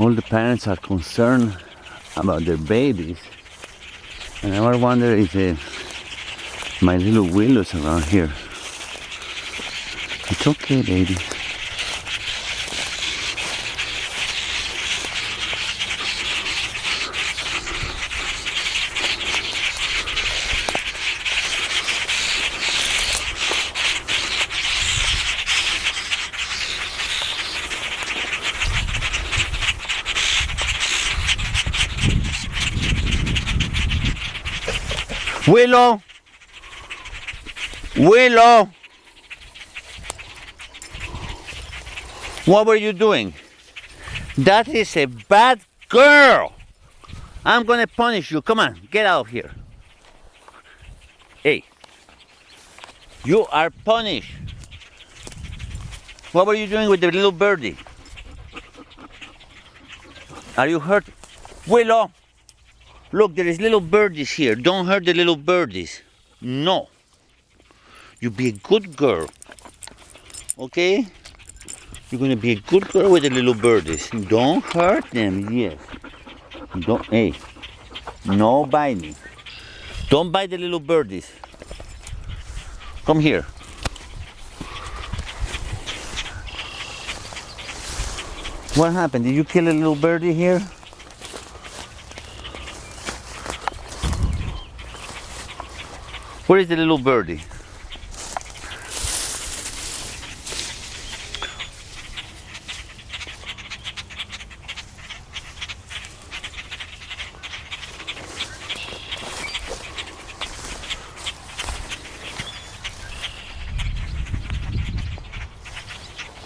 all the parents are concerned about their babies. And I wonder if my little Willow's around here. It's okay, baby. Willow! Willow! What were you doing? That is a bad girl! I'm gonna punish you. Come on, get out of here. Hey, you are punished. What were you doing with the little birdie? Are you hurt? Willow! Look, there is little birdies here. Don't hurt the little birdies. No. You be a good girl. Okay? You're gonna be a good girl with the little birdies. Don't hurt them, yes. Don't, hey. No biting. Don't bite the little birdies. Come here. What happened? Did you kill a little birdie here? Where is the little birdie?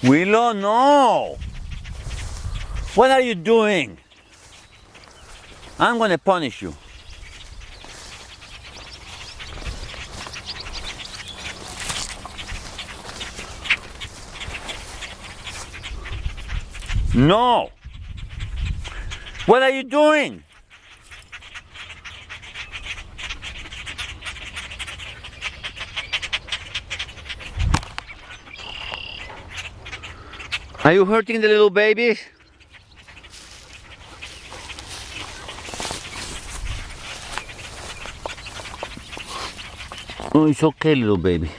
Willow, no! What are you doing? I'm gonna punish you. No! What are you doing? Are you hurting the little babies? Oh, it's okay, little baby.